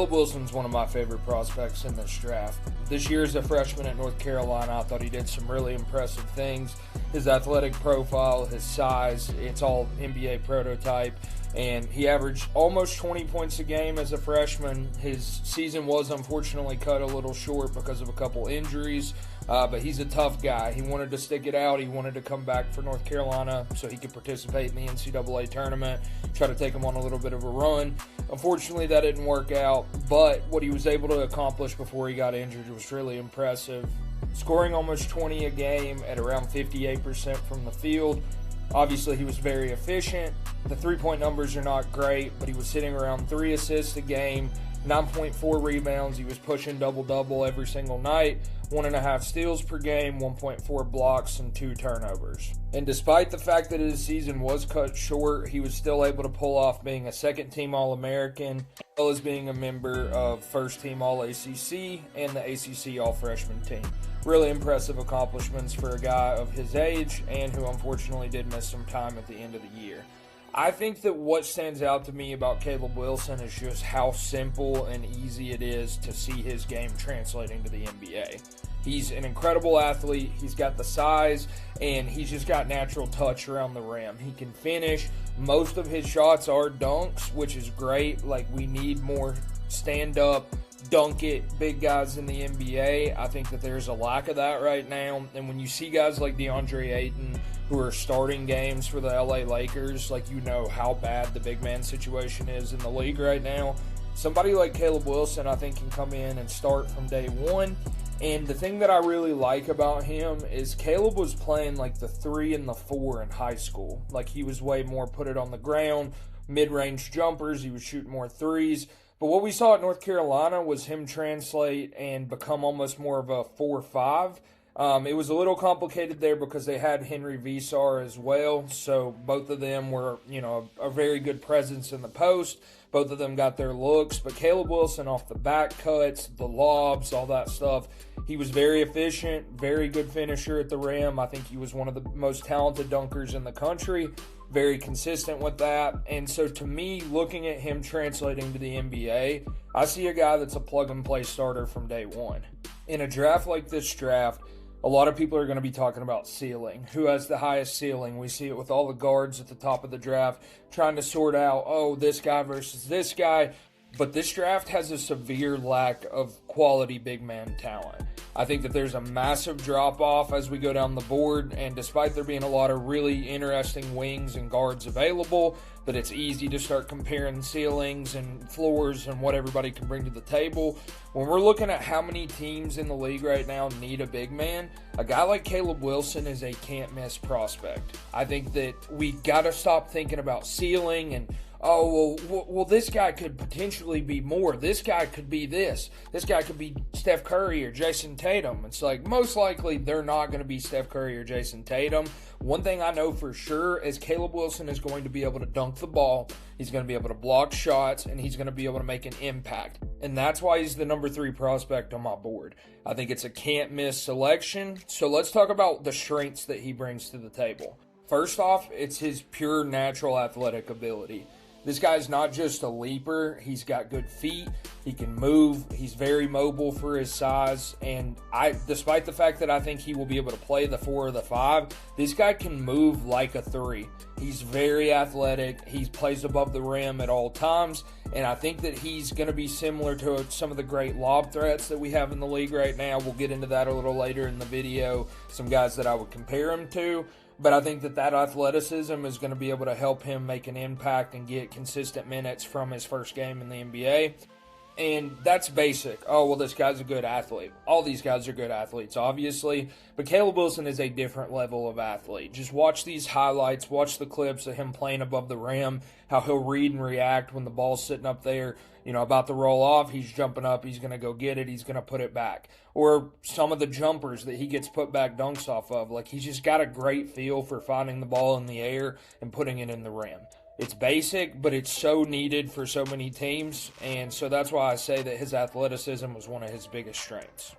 Caleb Wilson's one of my favorite prospects in this draft. This year as a freshman at North Carolina, I thought he did some really impressive things. His athletic profile, his size, it's all NBA prototype. And he averaged almost 20 points a game as a freshman. His season was unfortunately cut a little short because of a couple injuries, but he's a tough guy. He wanted to stick it out. He wanted to come back for North Carolina so he could participate in the NCAA tournament, try to take him on a little bit of a run. Unfortunately, that didn't work out, but what he was able to accomplish before he got injured was really impressive. Scoring almost 20 a game at around 58% from the field. Obviously, he was very efficient. The three-point numbers are not great, but he was sitting around 3 assists a game, 9.4 rebounds. He was pushing double-double every single night, 1.5 steals per game, 1.4 blocks, and 2 turnovers. And despite the fact that his season was cut short, he was still able to pull off being a second-team All-American, as well as being a member of first-team All-ACC and the ACC All-Freshman team. Really impressive accomplishments for a guy of his age and who unfortunately did miss some time at the end of the year. I think that what stands out to me about Caleb Wilson is just how simple and easy it is to see his game translating to the NBA. He's an incredible athlete, he's got the size, and he's just got natural touch around the rim. He can finish. Most of his shots are dunks, which is great. Like, we need more stand-up, dunk it big guys in the NBA. I think that there's a lack of that right now. And when you see guys like DeAndre Ayton who are starting games for the LA Lakers, like, you know how bad the big man situation is in the league right now. Somebody like Caleb Wilson, I think, can come in and start from day one. And the thing that I really like about him is Caleb was playing like the 3 and the 4 in high school. Like, he was way more put it on the ground, mid-range jumpers, he was shooting more threes. But what we saw at North Carolina was him translate and become almost more of a 4-5. It was a little complicated there because they had Henry Visar as well. So both of them were, a very good presence in the post. Both of them got their looks. But Caleb Wilson off the back cuts, the lobs, all that stuff, he was very efficient, very good finisher at the rim. I think he was one of the most talented dunkers in the country. Very consistent with that. And so to me, looking at him translating to the NBA, I see a guy that's a plug-and-play starter from day one. In a draft like this draft, a lot of people are going to be talking about ceiling. Who has the highest ceiling? We see it with all the guards at the top of the draft trying to sort out, this guy versus this guy. But this draft has a severe lack of quality big man talent. I think that there's a massive drop-off as we go down the board, and despite there being a lot of really interesting wings and guards available, that it's easy to start comparing ceilings and floors and what everybody can bring to the table. When we're looking at how many teams in the league right now need a big man, a guy like Caleb Wilson is a can't-miss prospect. I think that we got to stop thinking about ceiling and well, this guy could potentially be more. This guy could be this. This guy could be Steph Curry or Jason Tatum. It's like, most likely they're not going to be Steph Curry or Jason Tatum. One thing I know for sure is Caleb Wilson is going to be able to dunk the ball. He's going to be able to block shots, and he's going to be able to make an impact. And that's why he's the number 3 prospect on my board. I think it's a can't-miss selection. So let's talk about the strengths that he brings to the table. First off, it's his pure natural athletic ability. This guy's not just a leaper. He's got good feet. He can move. He's very mobile for his size. And despite the fact that I think he will be able to play the 4 or the 5, this guy can move like a 3. He's very athletic. He plays above the rim at all times. And I think that he's going to be similar to some of the great lob threats that we have in the league right now. We'll get into that a little later in the video. Some guys that I would compare him to. But I think that athleticism is going to be able to help him make an impact and get consistent minutes from his first game in the NBA. And that's basic. This guy's a good athlete. All these guys are good athletes, obviously. But Caleb Wilson is a different level of athlete. Just watch these highlights. Watch the clips of him playing above the rim, how he'll read and react when the ball's sitting up there, about to roll off. He's jumping up. He's going to go get it. He's going to put it back. Or some of the jumpers that he gets put back dunks off of. Like, he's just got a great feel for finding the ball in the air and putting it in the rim. It's basic, but it's so needed for so many teams, and so that's why I say that his athleticism was one of his biggest strengths.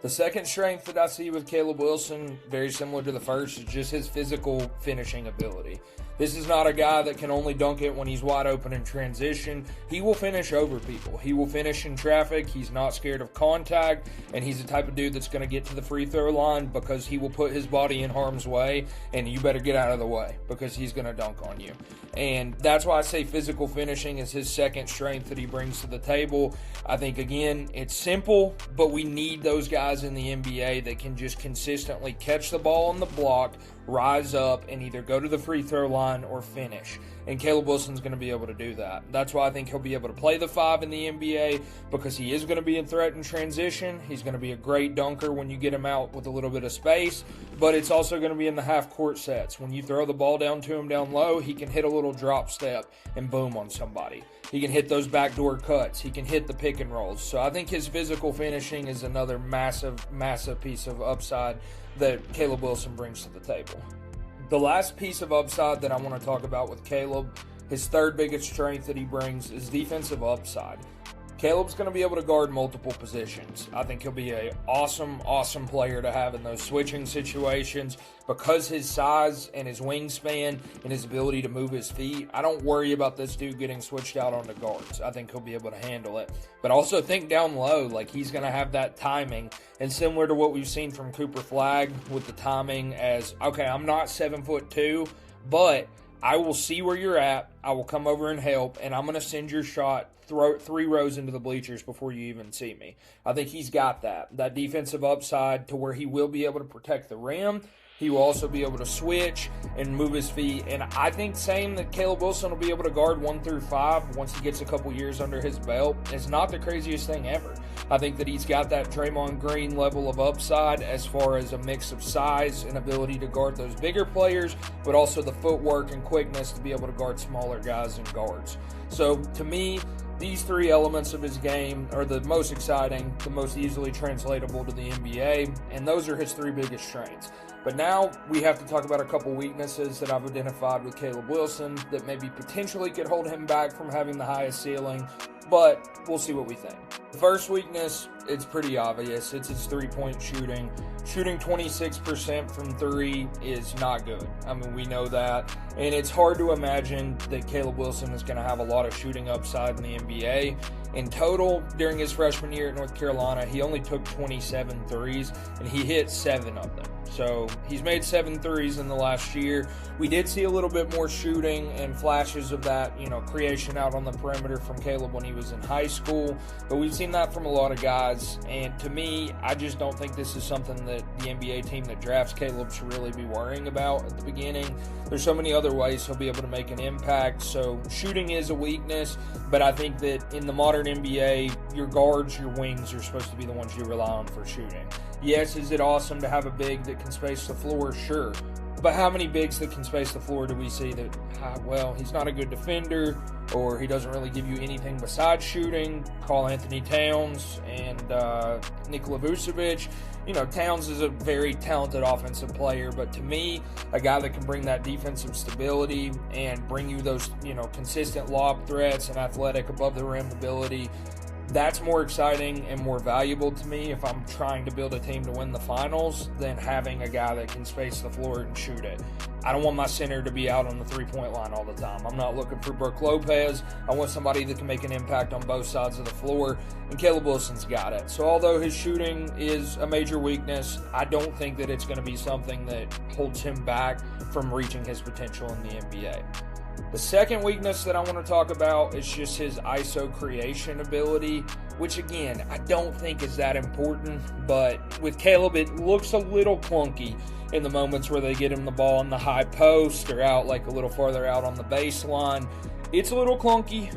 The second strength that I see with Caleb Wilson, very similar to the first, is just his physical finishing ability. This is not a guy that can only dunk it when he's wide open in transition. He will finish over people. He will finish in traffic. He's not scared of contact, and he's the type of dude that's going to get to the free throw line because he will put his body in harm's way, and you better get out of the way because he's going to dunk on you. And that's why I say physical finishing is his second strength that he brings to the table. I think, again, it's simple, but we need those guys in the NBA that can just consistently catch the ball on the block, rise up, and either go to the free throw line or finish. And Caleb Wilson's going to be able to do that. That's why I think he'll be able to play the 5 in the NBA, because he is going to be a threat in transition. He's going to be a great dunker when you get him out with a little bit of space, but it's also going to be in the half-court sets. When you throw the ball down to him down low, he can hit a little drop step and boom on somebody. He can hit those backdoor cuts. He can hit the pick and rolls. So I think his physical finishing is another massive, massive piece of upside that Caleb Wilson brings to the table. The last piece of upside that I want to talk about with Caleb, his third biggest strength that he brings, is defensive upside. Caleb's going to be able to guard multiple positions. I think he'll be an awesome, awesome player to have in those switching situations because his size and his wingspan and his ability to move his feet. I don't worry about this dude getting switched out onto guards. I think he'll be able to handle it. But also think down low, like he's going to have that timing. And similar to what we've seen from Cooper Flagg with the timing as, okay, I'm not 7'2", but I will see where you're at, I will come over and help, and I'm going to send your shot 3 rows into the bleachers before you even see me. I think he's got that defensive upside to where he will be able to protect the rim. He will also be able to switch and move his feet. And I think saying that Caleb Wilson will be able to guard 1 through 5 once he gets a couple years under his belt is not the craziest thing ever. I think that he's got that Draymond Green level of upside as far as a mix of size and ability to guard those bigger players, but also the footwork and quickness to be able to guard smaller guys and guards. So to me, these 3 elements of his game are the most exciting, the most easily translatable to the NBA, and those are his 3 biggest strengths. But now we have to talk about a couple weaknesses that I've identified with Caleb Wilson that maybe potentially could hold him back from having the highest ceiling, but we'll see what we think. The first weakness, it's pretty obvious. It's his 3-point shooting. Shooting 26% from 3 is not good. I mean, we know that. And it's hard to imagine that Caleb Wilson is going to have a lot of shooting upside in the NBA. In total, during his freshman year at North Carolina, he only took 27 threes, and he hit 7 of them. So he's made 7 threes in the last year. We did see a little bit more shooting and flashes of that, creation out on the perimeter from Caleb when he was in high school. But we've seen that from a lot of guys. And to me, I just don't think this is something that the NBA team that drafts Caleb should really be worrying about at the beginning. There's so many other ways he'll be able to make an impact. So shooting is a weakness, but I think that in the modern NBA, your guards, your wings are supposed to be the ones you rely on for shooting. Yes, is it awesome to have a big that can space the floor? Sure. But how many bigs that can space the floor do we see that, he's not a good defender, or he doesn't really give you anything besides shooting? Call Anthony Towns and Nikola Vucevic. Towns is a very talented offensive player, but to me, a guy that can bring that defensive stability and bring you those, consistent lob threats and athletic above the rim ability, that's more exciting and more valuable to me if I'm trying to build a team to win the finals than having a guy that can space the floor and shoot it. I don't want my center to be out on the 3-point line all the time. I'm not looking for Brook Lopez. I want somebody that can make an impact on both sides of the floor, and Caleb Wilson's got it. So although his shooting is a major weakness, I don't think that it's going to be something that holds him back from reaching his potential in the NBA. The second weakness that I want to talk about is just his ISO creation ability, which again, I don't think is that important, but with Caleb, it looks a little clunky in the moments where they get him the ball in the high post or out like a little farther out on the baseline. It's a little clunky.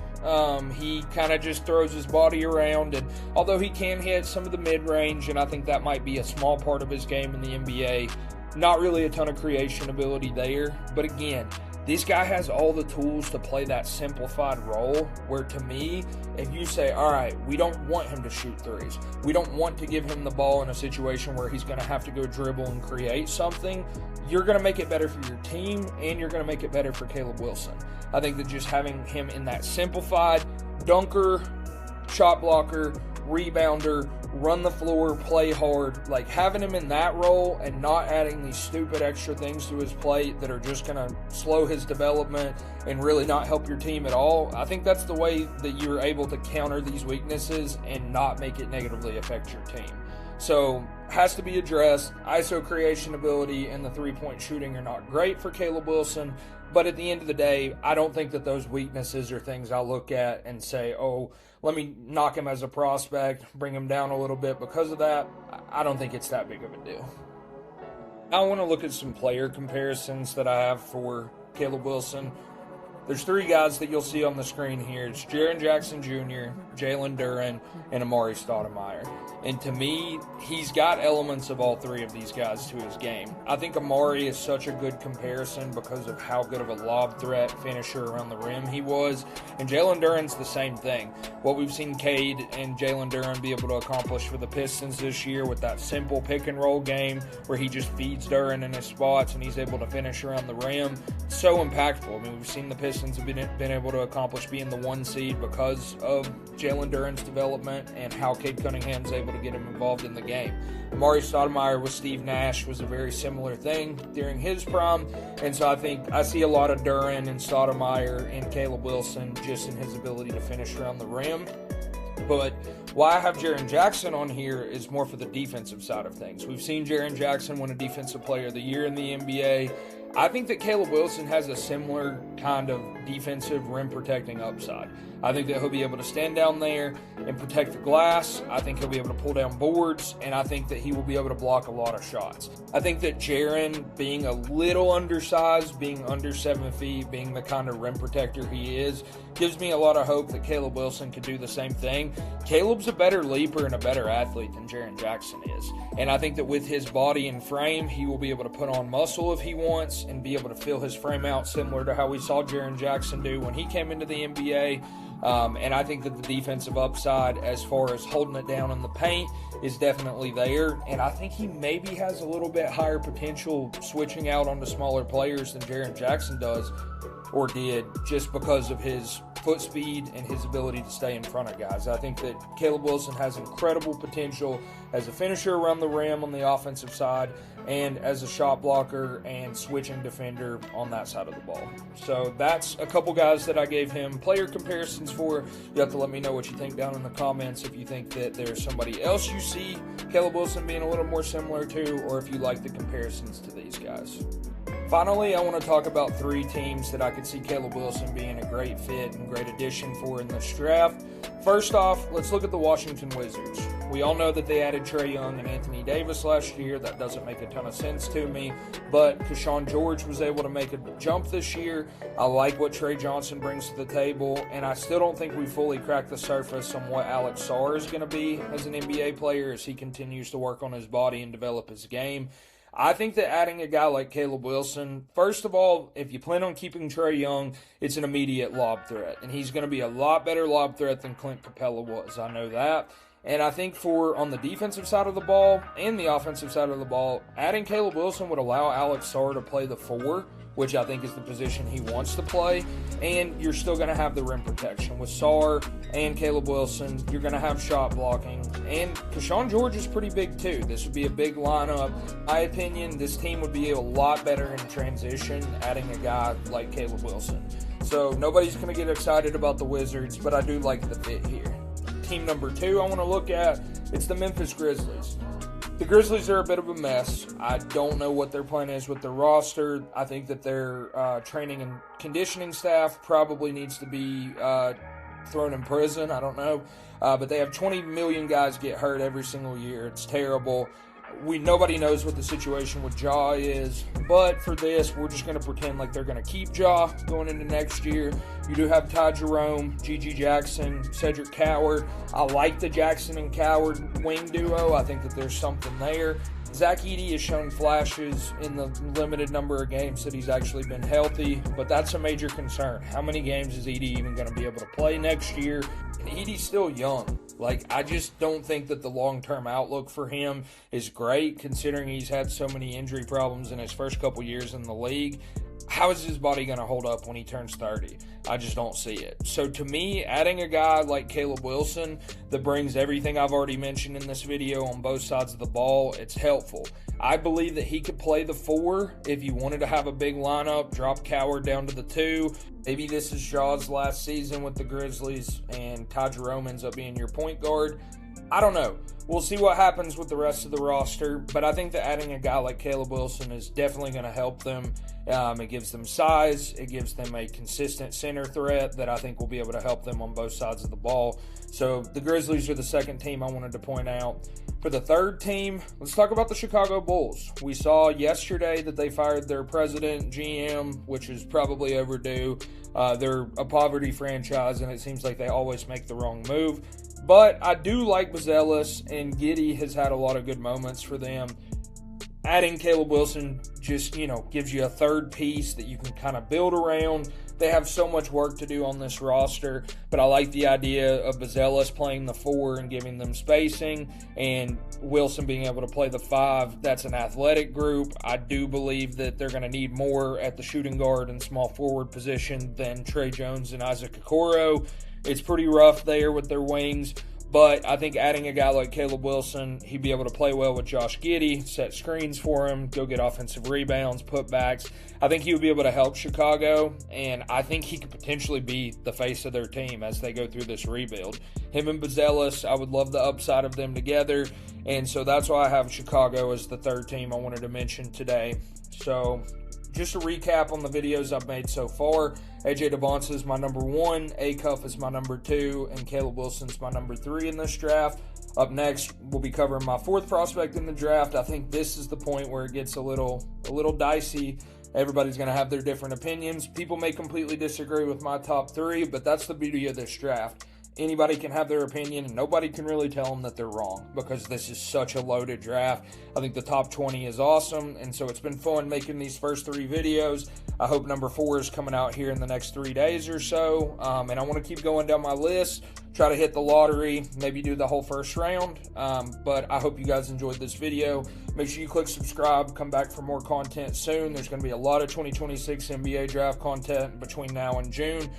He kind of just throws his body around, and although he can hit some of the mid-range, and I think that might be a small part of his game in the NBA, not really a ton of creation ability there. But again, this guy has all the tools to play that simplified role where, to me, if you say, all right, we don't want him to shoot threes, we don't want to give him the ball in a situation where he's going to have to go dribble and create something, you're going to make it better for your team and you're going to make it better for Caleb Wilson. I think that just having him in that simplified dunker, shot blocker, rebounder, run the floor, play hard. Like, having him in that role and not adding these stupid extra things to his plate that are just going to slow his development and really not help your team at all, I think that's the way that you're able to counter these weaknesses and not make it negatively affect your team. So, has to be addressed. ISO creation ability and the three-point shooting are not great for Caleb Wilson, but at the end of the day, I don't think that those weaknesses are things I'll look at and say, oh, let me knock him as a prospect, bring him down a little bit because of that. I don't think it's that big of a deal. I want to look at some player comparisons that I have for Caleb Wilson. There's three guys that you'll see on the screen here. It's Jaren Jackson Jr., Jalen Duren, and Amari Stoudemire. And to me, he's got elements of all three of these guys to his game. I think Amari is such a good comparison because of how good of a lob threat finisher around the rim he was. And Jalen Duren's the same thing. What we've seen Cade and Jalen Duren be able to accomplish for the Pistons this year with that simple pick-and-roll game where he just feeds Duren in his spots and he's able to finish around the rim, so impactful. I mean, we've seen the Pistons have been able to accomplish being the 1 seed because of Jalen Duren's development and how Cade Cunningham's able to get him involved in the game. Amari Stoudemire with Steve Nash was a very similar thing during his prime, and so I think I see a lot of Duren and Stoudemire and Caleb Wilson just in his ability to finish around the rim. But why I have Jaren Jackson on here is more for the defensive side of things. We've seen Jaren Jackson win a Defensive Player of the Year in the NBA. I think that Caleb Wilson has a similar kind of defensive rim protecting upside. I think that he'll be able to stand down there and protect the glass. I think he'll be able to pull down boards, and I think that he will be able to block a lot of shots. I think that Jaren, being a little undersized, being under 7 feet, being the kind of rim protector he is, gives me a lot of hope that Caleb Wilson could do the same thing. Caleb's a better leaper and a better athlete than Jaren Jackson is. And I think that with his body and frame, he will be able to put on muscle if he wants and be able to fill his frame out similar to how we saw Jaren Jackson do when he came into the NBA. And I think that the defensive upside as far as holding it down in the paint is definitely there. And I think he maybe has a little bit higher potential switching out onto smaller players than Jaren Jackson does or did, just because of his foot speed and his ability to stay in front of guys. I think that Caleb Wilson has incredible potential as a finisher around the rim on the offensive side and as a shot blocker and switching defender on that side of the ball. So that's a couple guys that I gave him player comparisons for. You have to let me know what you think down in the comments if you think that there's somebody else you see Caleb Wilson being a little more similar to, or if you like the comparisons to these guys. Finally, I want to talk about three teams that I could see Caleb Wilson being a great fit and great addition for in this draft. First off, let's look at the Washington Wizards. We all know that they added Trae Young and Anthony Davis last year. That doesn't make a ton of sense to me, but Keshawn George was able to make a jump this year. I like what Trey Johnson brings to the table, and I still don't think we fully cracked the surface on what Alex Sarr is going to be as an NBA player as he continues to work on his body and develop his game. I think that adding a guy like Caleb Wilson, first of all, if you plan on keeping Trae Young, it's an immediate lob threat. And he's going to be a lot better lob threat than Clint Capella was. I know that. And I think on the defensive side of the ball and the offensive side of the ball, adding Caleb Wilson would allow Alex Sarr to play the 4, which I think is the position he wants to play. And you're still going to have the rim protection. With Sarr and Caleb Wilson, you're going to have shot blocking. And Keshawn George is pretty big too. This would be a big lineup. In my opinion, this team would be a lot better in transition adding a guy like Caleb Wilson. So nobody's going to get excited about the Wizards, but I do like the fit here. Team number 2 I want to look at, it's the Memphis Grizzlies. The Grizzlies are a bit of a mess. I don't know what their plan is with their roster. I think that their training and conditioning staff probably needs to be thrown in prison. I don't know. But they have 20 million guys get hurt every single year. It's terrible. Nobody knows what the situation with Ja is, but for this, we're just going to pretend like they're going to keep Ja going into next year. You do have Ty Jerome, Gigi Jackson, Cedric Coward. I like the Jackson and Coward wing duo. I think that there's something there. Zach Edey has shown flashes in the limited number of games that he's actually been healthy, but that's a major concern. How many games is Edey even going to be able to play next year? And Edey's still young. I just don't think that the long-term outlook for him is great, considering he's had so many injury problems in his first couple years in the league. how is his body going to hold up when he turns 30? I just don't see it. So to me, adding a guy like Caleb Wilson that brings everything I've already mentioned in this video on both sides of the ball, it's helpful. I believe that he could play the 4 if you wanted to have a big lineup, drop Coward down to the 2. Maybe this is Shaw's last season with the Grizzlies and Ty Jerome ends up being your point guard. I don't know. We'll see what happens with the rest of the roster, but I think that adding a guy like Caleb Wilson is definitely going to help them. It gives them size. It gives them a consistent center threat that I think will be able to help them on both sides of the ball. So the Grizzlies are the second team I wanted to point out. For the third team, let's talk about the Chicago Bulls. We saw yesterday that they fired their president, GM, which is probably overdue. They're a poverty franchise, and it seems like they always make the wrong move. But I do like Buzelis, and Giddey has had a lot of good moments for them. Adding Caleb Wilson just, gives you a third piece that you can kind of build around. They have so much work to do on this roster, but I like the idea of Buzelis playing the 4 and giving them spacing, and Wilson being able to play the 5. That's an athletic group. I do believe that they're going to need more at the shooting guard and small forward position than Trey Jones and Isaac Okoro. It's pretty rough there with their wings, but I think adding a guy like Caleb Wilson, he'd be able to play well with Josh Giddey, set screens for him, go get offensive rebounds, putbacks. I think he would be able to help Chicago, and I think he could potentially be the face of their team as they go through this rebuild. Him and Buzelis, I would love the upside of them together, and so that's why I have Chicago as the third team I wanted to mention today. So just a recap on the videos I've made so far. AJ Devonta is my number 1, Acuff is my number 2, and Caleb Wilson's my number 3 in this draft. Up next, we'll be covering my 4th prospect in the draft. I think this is the point where it gets a little dicey. Everybody's going to have their different opinions. People may completely disagree with my top 3, but that's the beauty of this draft. Anybody can have their opinion, and nobody can really tell them that they're wrong because this is such a loaded draft. I think the top 20 is awesome, and so it's been fun making these first 3 videos. I hope number 4 is coming out here in the next 3 days or so, and I want to keep going down my list, try to hit the lottery, maybe do the whole first round, but I hope you guys enjoyed this video. Make sure you click subscribe, come back for more content soon. There's going to be a lot of 2026 NBA draft content between now and June,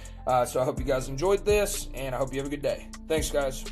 so I hope you guys enjoyed this, and I hope you have a good day. Thanks, guys.